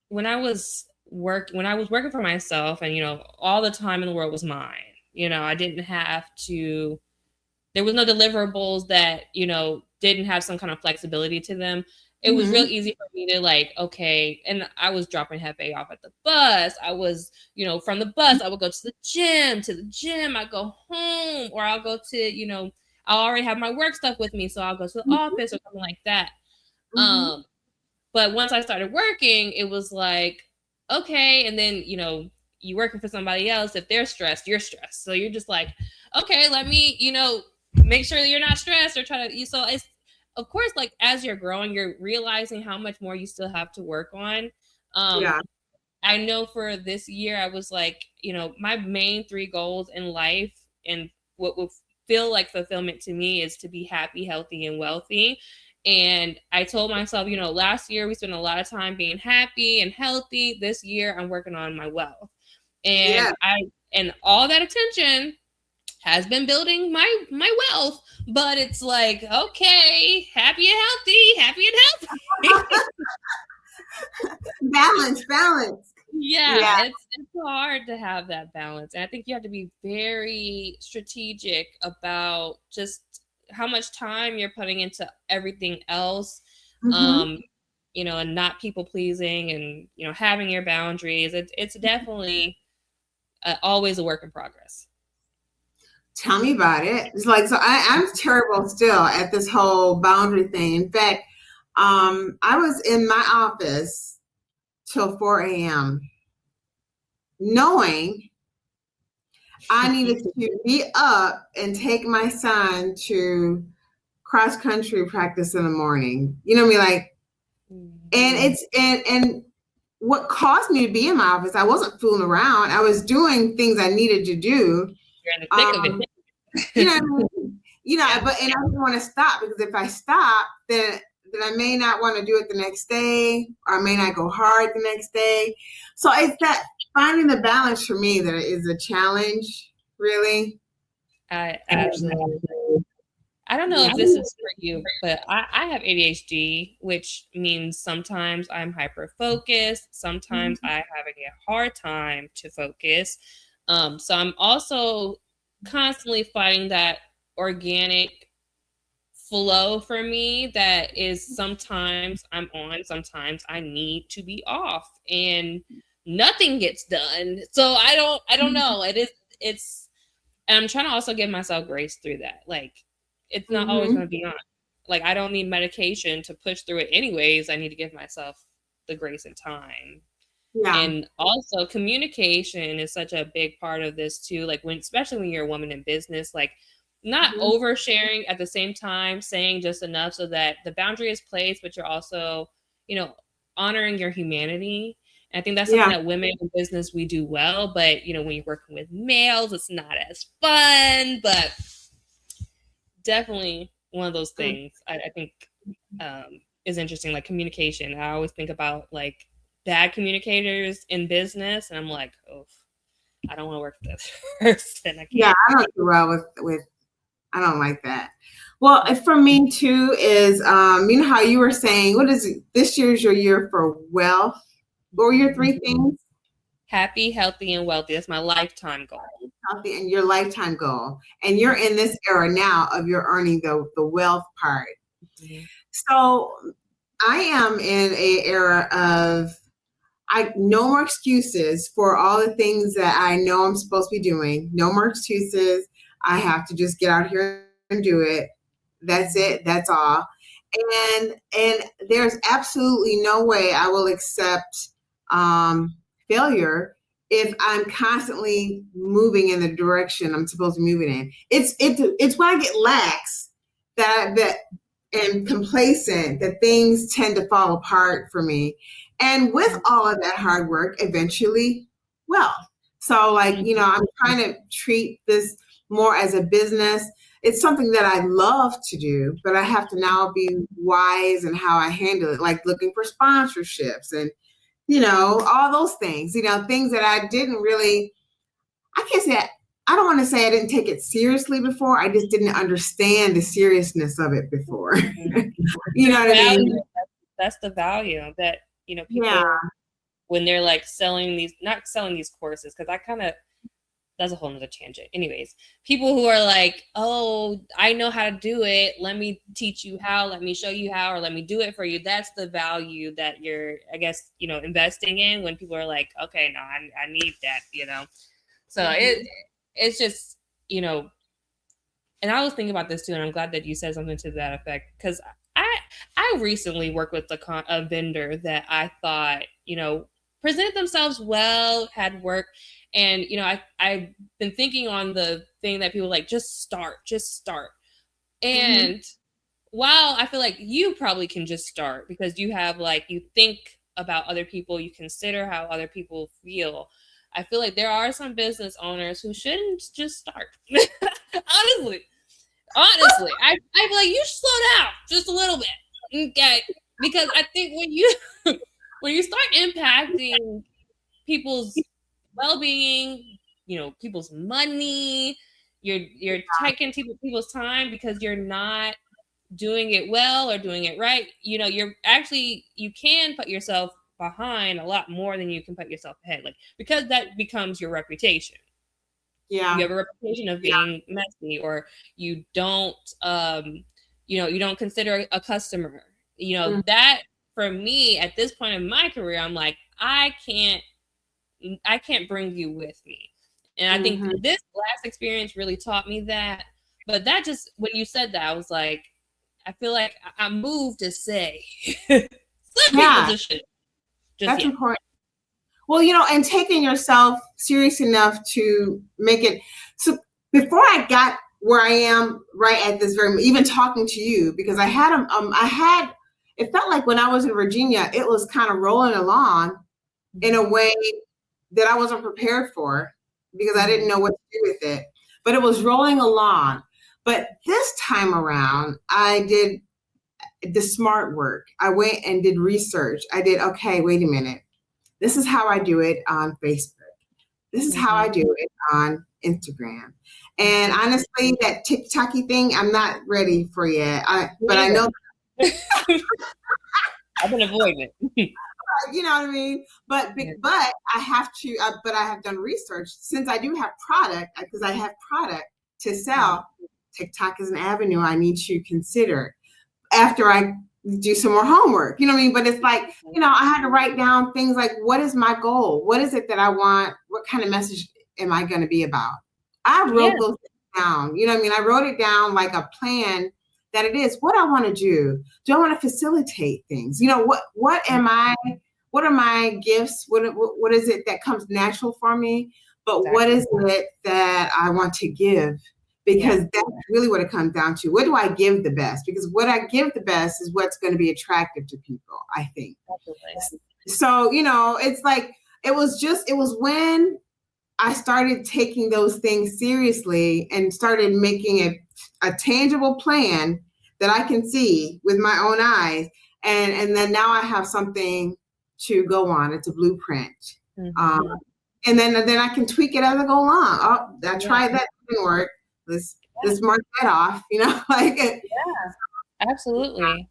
when I was working for myself, and all the time in the world was mine. I didn't have to. There was no deliverables that didn't have some kind of flexibility to them. It was real easy for me to okay, and I was dropping Hefe off at the bus. I was, from the bus, I would go to the gym. I go home, or I'll go to, I'll already have my work stuff with me, so I'll go to the office or something like that. But once I started working, it was like, okay, and then you working for somebody else. If they're stressed, you're stressed, so you're just like, okay, let me make sure that you're not stressed or try to. So it's, of course, like as you're growing, you're realizing how much more you still have to work on. I know for this year, I was like, my main 3 goals in life and what will feel like fulfillment to me is to be happy, healthy, and wealthy. And I told myself, last year we spent a lot of time being happy and healthy. This year I'm working on my wealth. And And all that attention has been building my wealth, but it's like, okay, happy and healthy. Balance. Yeah, it's hard to have that balance. And I think you have to be very strategic about just how much time you're putting into everything else. And not people pleasing, and having your boundaries. It's definitely always a work in progress. Tell me about it. It's like, so I'm terrible still at this whole boundary thing. In fact, I was in my office till 4 a.m. knowing I needed to be up and take my son to cross country practice in the morning. You know what I mean? Like, and it's and what caused me to be in my office, I wasn't fooling around. I was doing things I needed to do. You're in the thick of it. But I don't want to stop, because if I stop, then I may not want to do it the next day, or I may not go hard the next day. So it's that finding the balance for me that is a challenge, really. I absolutely. I don't know if this is for you, but I have ADHD, which means sometimes I'm hyper focused. Sometimes I have a hard time to focus. So I'm also constantly fighting that organic flow for me that is sometimes I'm on, sometimes I need to be off, and nothing gets done. So I don't know. It's and I'm trying to also give myself grace through that. Like, it's not always going to be on. Like, I don't need medication to push through it anyways. I need to give myself the grace and time. Yeah. And also communication is such a big part of this too. Like, especially when you're a woman in business, like, not oversharing at the same time, saying just enough so that the boundary is placed, but you're also, honoring your humanity. And I think that's something that women in business, we do well. But, when you're working with males, it's not as fun. But definitely one of those things I think is interesting, like communication. I always think about, like, bad communicators in business, and I'm like, oh, I don't want to work with this person. I can't. Yeah, I don't do well with I don't like that. Well, for me too is, you know how you were saying, what is it? This year's your year for wealth. What were your 3 things? Happy, healthy, and wealthy. That's my lifetime goal. Healthy and your lifetime goal. And you're in this era now of your earning the wealth part. So I am in an era of no more excuses for all the things that I know I'm supposed to be doing. No more excuses. I have to just get out here and do it. That's it. That's all. And there's absolutely no way I will accept failure if I'm constantly moving in the direction I'm supposed to be moving in. It's when I get lax that and complacent that things tend to fall apart for me. And with all of that hard work, eventually, wealth. So, like, I'm trying to treat this more as a business. It's something that I love to do, but I have to now be wise in how I handle it, like looking for sponsorships and, all those things, things that I didn't really, I can't say, I don't want to say I didn't take it seriously before. I just didn't understand the seriousness of it before. You know what I mean? That's the value that, people, when they're like not selling these courses, because that's a whole nother tangent. Anyways, people who are like, oh, I know how to do it. Let me teach you how, let me show you how, or let me do it for you. That's the value that you're, I guess, investing in, when people are like, okay, no, I need that, So it's just, and I was thinking about this too, and I'm glad that you said something to that effect, because I recently worked with a vendor that I thought, presented themselves well, had work. And, I've been thinking on the thing that people like, just start. And while I feel like you probably can just start because you have you think about other people, you consider how other people feel. I feel like there are some business owners who shouldn't just start. Honestly, I feel like you should slow down just a little bit. Okay. Because I think when you start impacting people's well-being, people's money. You're taking people's time because you're not doing it well or doing it right. You can put yourself behind a lot more than you can put yourself ahead, like, because that becomes your reputation. Yeah. You have a reputation of being messy, or you don't you don't consider a customer. That, for me at this point in my career, I'm like, I can't bring you with me. And I think this last experience really taught me that. But that just, when you said that, I was like, I feel like I moved to say some people just shouldn't. That's important. Well, and taking yourself serious enough to make it. So before I got where I am right at this very, even talking to you, because I had, it felt like when I was in Virginia, it was kind of rolling along in a way that I wasn't prepared for, because I didn't know what to do with it, but it was rolling along. But this time around, I did the smart work. I went and did research. I did, okay, wait a minute. This is how I do it on Facebook. This is how I do it on Instagram. And honestly, that TikTok-y thing, I'm not ready for yet. But I know. I've been avoiding it. You know what I mean? But I have to, but I have done research. Since I do have product, because I have product to sell, TikTok is an avenue I need to consider after I do some more homework. You know what I mean? But it's like, I had to write down things like, what is my goal? What is it that I want? What kind of message am I going to be about? I wrote those down. You know what I mean? I wrote it down like a plan that it is what I want to do. Do I want to facilitate things? What are my gifts? What is it that comes natural for me? But what is it that I want to give? Because that's really what it comes down to. What do I give the best? Because what I give the best is what's going to be attractive to people, I think. So, it's like, it was when I started taking those things seriously and started making a tangible plan that I can see with my own eyes. And then now I have something to go on. It's a blueprint. And then I can tweak it as I go along. Oh, I tried that, didn't work. Let's mark that off, Absolutely.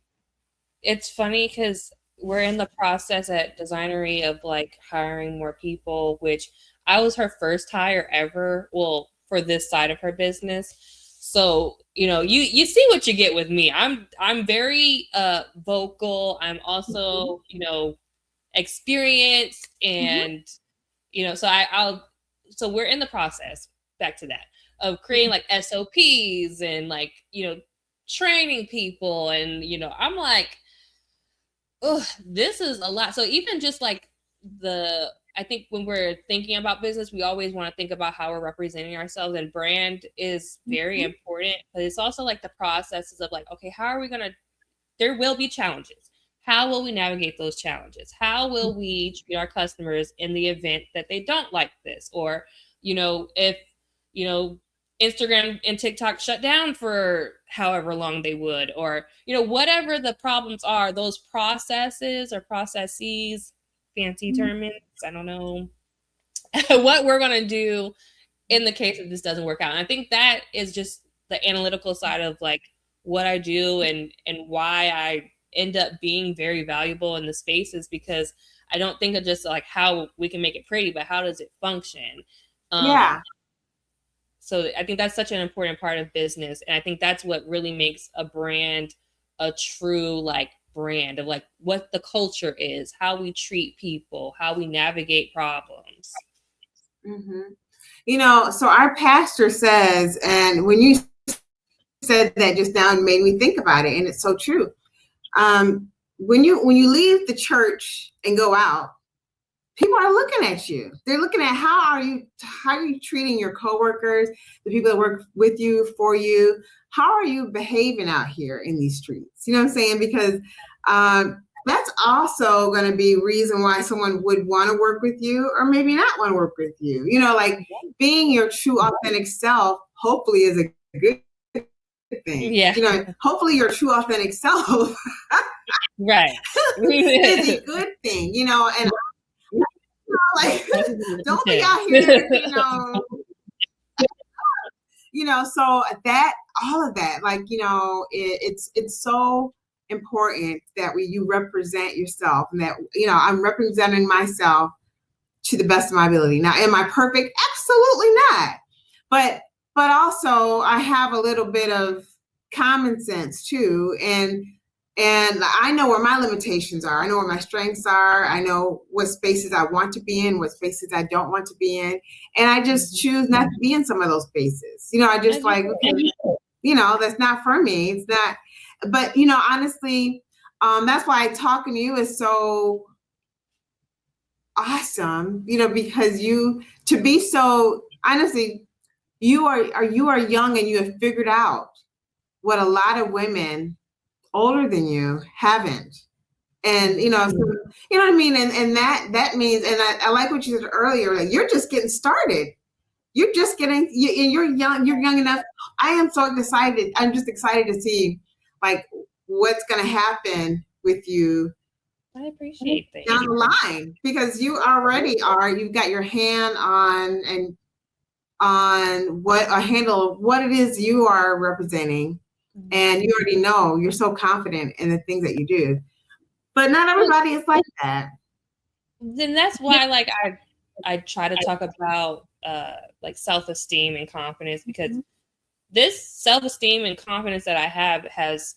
It's funny because we're in the process at Designery of like hiring more people, which I was her first hire ever, for this side of her business. So, you see what you get with me. I'm very vocal. I'm also, experienced, and so we're in the process, back to that, of creating like SOPs and like, training people. And, I'm like, oh, this is a lot. So even just like I think when we're thinking about business, we always want to think about how we're representing ourselves, and brand is very important, but it's also like the processes of like, okay, how are we there will be challenges. How will we navigate those challenges? How will we treat our customers in the event that they don't like this? Or, if, Instagram and TikTok shut down for however long they would, or, whatever the problems are, those processes or processes, fancy terms, I don't know, what we're going to do in the case that this doesn't work out. And I think that is just the analytical side of like what I do and why I end up being very valuable in the space, is because I don't think of just like how we can make it pretty, but how does it function? So I think that's such an important part of business. And I think that's what really makes a brand a true like brand of like what the culture is, how we treat people, how we navigate problems. So our pastor says, and when you said that just now, it made me think about it, and it's so true. When you leave the church and go out, people are looking at you. They're looking at how are you treating your coworkers, the people that work with you, for you. How are you behaving out here in these streets? You know what I'm saying? Because that's also going to be a reason why someone would want to work with you or maybe not want to work with you. Like being your true authentic self, hopefully, is a good thing. Hopefully your true authentic self right is a good thing, and like, don't be out here, so that, all of that, like, it's so important that you represent yourself, and that, I'm representing myself to the best of my ability. Now, am I perfect? Absolutely not. But also I have a little bit of common sense too. And I know where my limitations are. I know where my strengths are. I know what spaces I want to be in, what spaces I don't want to be in. And I just choose not to be in some of those spaces. I just like, okay, that's not for me. It's not, but honestly, that's why talking to you is so awesome, because to be so, honestly, you are young, and you have figured out what a lot of women older than you haven't. And so, you know what I mean? And that means, and I like what you said earlier, like, you're just getting started. You're just getting, you're young enough. I am so excited. I'm just excited to see, like, what's going to happen with you. I appreciate that. Down the line, because you already you've got your hand on what it is you are representing. And you already know, you're so confident in the things that you do. But not everybody is like that. Then that's why, like, I try to talk about like self-esteem and confidence, because this self-esteem and confidence that I have has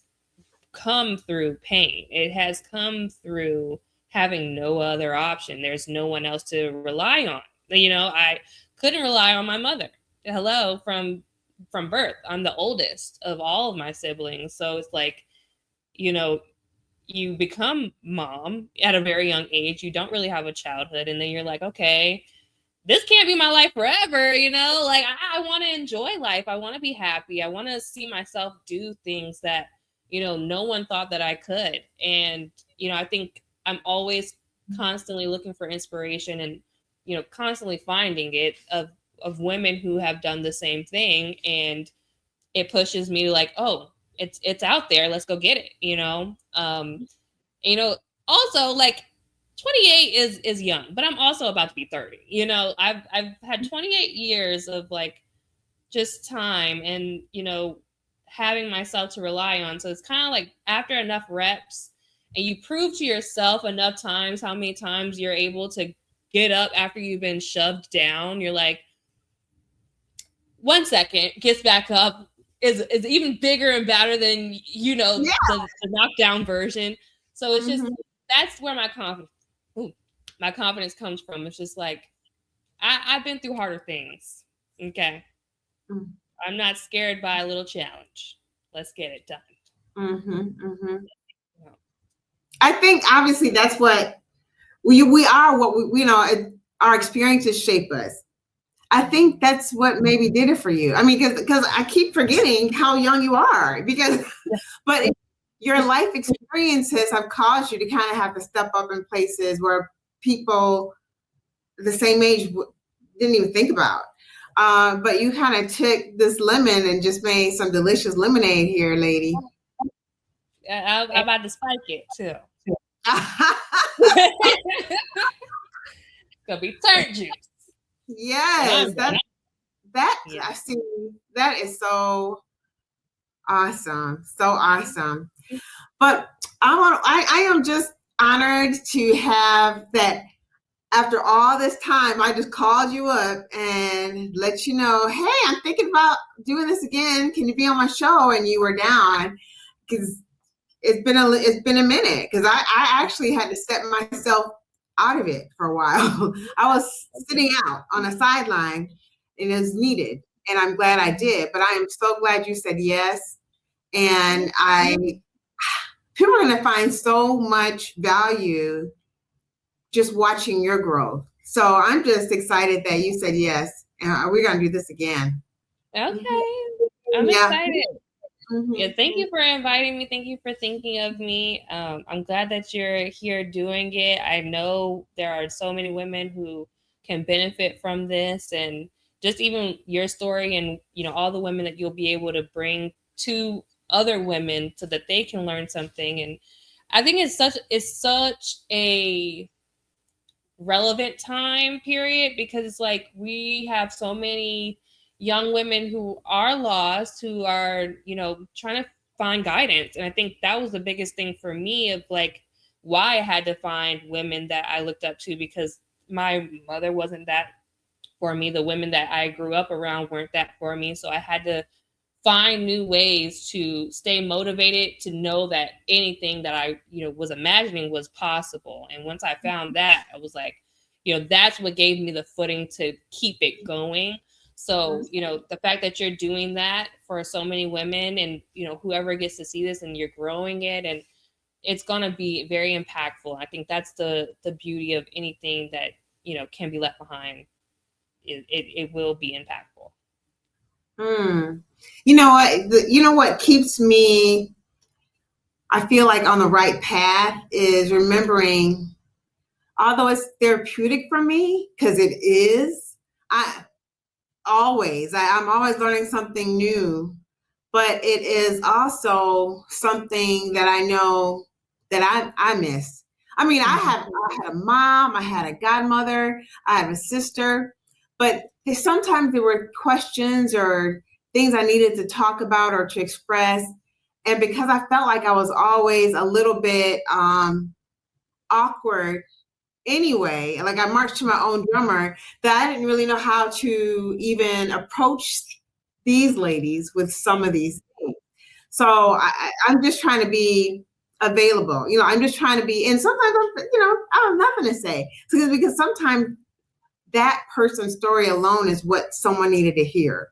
come through pain. It has come through having no other option. There's no one else to rely on. I couldn't rely on my mother. Hello, from birth. I'm the oldest of all of my siblings. So it's like, you become mom at a very young age. You don't really have a childhood. And then you're like, okay, this can't be my life forever. Like, I want to enjoy life. I want to be happy. I want to see myself do things that, no one thought that I could. And, I think I'm always constantly looking for inspiration and, constantly finding it of women who have done the same thing. And it pushes me to, like, oh, it's out there. Let's go get it. Also, like, 28 is young, but I'm also about to be 30. I've had 28 years of, like, just time and, having myself to rely on. So it's kind of like, after enough reps and you prove to yourself enough times how many times you're able to get up after you've been shoved down, you're like, 1 second, gets back up, is even bigger and better than, the knockdown version. So it's just, that's where my confidence comes from. It's just like, I've been through harder things. Okay. I'm not scared by a little challenge. Let's get it done. I think obviously that's what we are, what we our experiences shape us. I think that's what maybe did it for you. I mean, because I keep forgetting how young you are, but your life experiences have caused you to kind of have to step up in places where people the same age didn't even think about. But you kind of took this lemon and just made some delicious lemonade here, lady. I'm about to spike it too. Gonna be turnt juice. Yes, that I see. That is so awesome, so awesome. But I am just honored to have that. After all this time, I just called you up and let you know, hey, I'm thinking about doing this again. Can you be on my show? And you were down, because it's been a minute, because I actually had to step myself out of it for a while. I was sitting out on a sideline, and it was needed, and I'm glad I did. But I am so glad you said yes. And people are going to find so much value just watching your growth. So I'm just excited that you said yes, and we're going to do this again. Okay. I'm excited. Yeah, thank you for inviting me. Thank you for thinking of me. I'm glad that you're here doing it. I know there are so many women who can benefit from this, and just even your story, and all the women that you'll be able to bring to other women so that they can learn something. And I think it's such relevant time period, because it's like we have so many young women who are lost, who are, you know, trying to find guidance. And I think that was the biggest thing for me of like why I had to find women that I looked up to, because my mother wasn't that for me. The women that I grew up around weren't that for me. So I had to find new ways to stay motivated, to know that anything that I, you know, was imagining was possible. And once I found that, I was like, you know, that's what gave me the footing to keep it going. So, you know, the fact that you're doing that for so many women, and, you know, whoever gets to see this, and you're growing it, and it's going to be very impactful. I think that's the beauty of anything that, you know, can be left behind. It will be impactful. You know what? You know what keeps me, I feel like, on the right path is remembering, although it's therapeutic for me, because it is, I'm always learning something new, but it is also something that I know that I miss. I mean, I had a mom, I had a godmother, I have a sister, but sometimes there were questions or things I needed to talk about or to express. And because I felt like I was always a little bit awkward anyway, like I marched to my own drummer, that I didn't really know how to even approach these ladies with some of these things. So I'm just trying to be available. You know, I'm just trying to be, and sometimes I have nothing to say. Because sometimes that person's story alone is what someone needed to hear.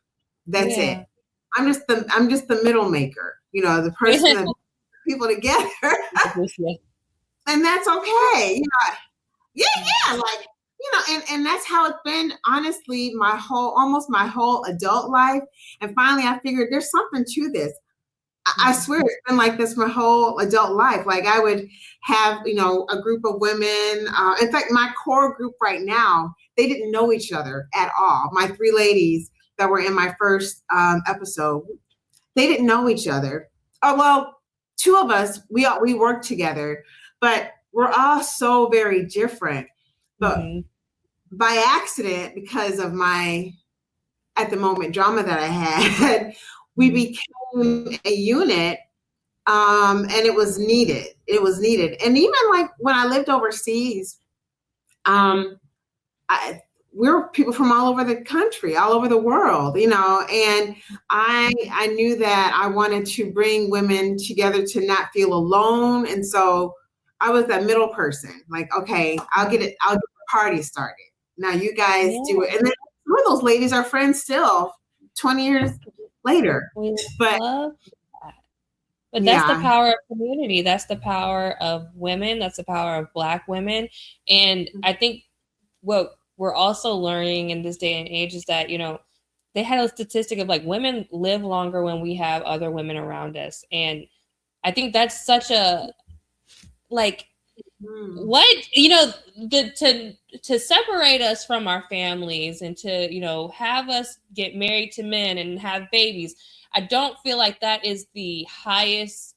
That's it. I'm just the middle maker, you know, the person that people together. And that's okay. You know, like, you know, and that's how it's been, honestly, almost my whole adult life. And finally I figured there's something to this. I swear it's been like this my whole adult life. Like I would have, you know, a group of women. In fact, my core group right now, they didn't know each other at all. My 3 ladies that were in my first episode, they didn't know each other. Oh, well, 2 of us, we worked together, but we're all so very different. But by accident, because of my, at the moment, drama that I had, we became a unit, and it was needed. It was needed. And even like when I lived overseas, we're people from all over the country, all over the world, you know, and I knew that I wanted to bring women together to not feel alone. And so I was that middle person, like, okay, I'll get the party started. Now you guys do it. And then some of those ladies are friends still 20 years later. But that's the power of community. That's the power of women. That's the power of Black women. And I think what we're also learning in this day and age is that, you know, they had a statistic of like women live longer when we have other women around us. And I think that's such a, like, what, you know, to separate us from our families and to, you know, have us get married to men and have babies. I don't feel like that is the highest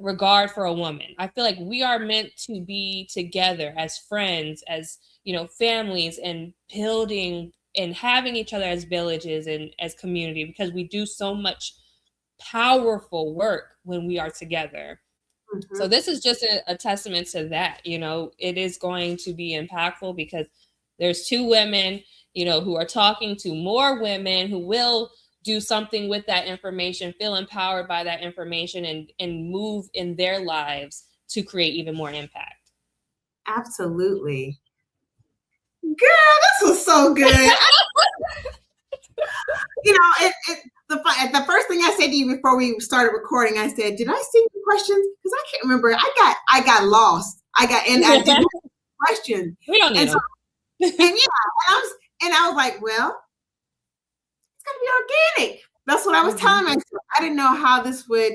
regard for a woman. I feel like we are meant to be together as friends, as, you know, families, and building and having each other as villages and as community, because we do so much powerful work when we are together. So this is just a testament to that. You know, it is going to be impactful because there's 2 women, you know, who are talking to more women who will do something with that information, feel empowered by that information, and move in their lives to create even more impact. Absolutely. Girl, this was so good. You know, the first thing I said to you before we started recording, I said, did I send you questions? Because I can't remember. I got lost. I didn't question. We don't need them. And I was like, well, it's gonna be organic. That's what I was telling myself. I didn't know how this would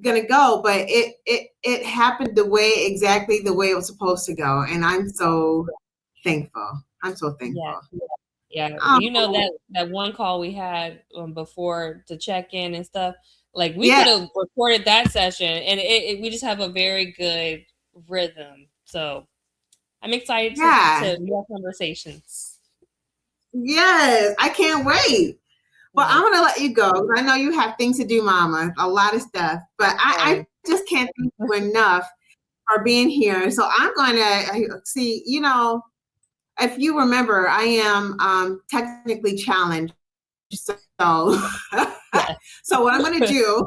gonna go, but it happened exactly the way it was supposed to go, and I'm so thankful. I'm so thankful. Yeah, you know, that one call we had before to check in and stuff. Like we could have recorded that session, and we just have a very good rhythm So I'm excited to more conversations. Yes, I can't wait. Well, I'm going to let you go. I know you have things to do, Mama, a lot of stuff, but I just can't thank you enough for being here. So I'm going to see, you know, if you remember, I am technically challenged. So, so what I'm going to do,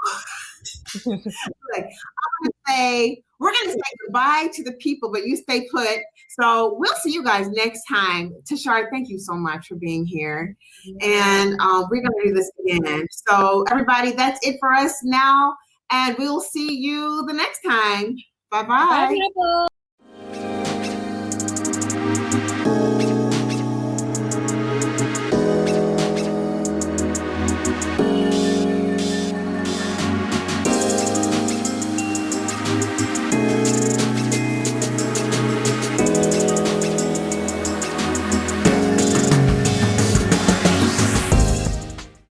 like, I'm going to say, we're going to say goodbye to the people, but you stay put. So we'll see you guys next time. Toshara, thank you so much for being here. And we're going to do this again. So everybody, that's it for us now. And we'll see you the next time. Bye-bye. Bye, people.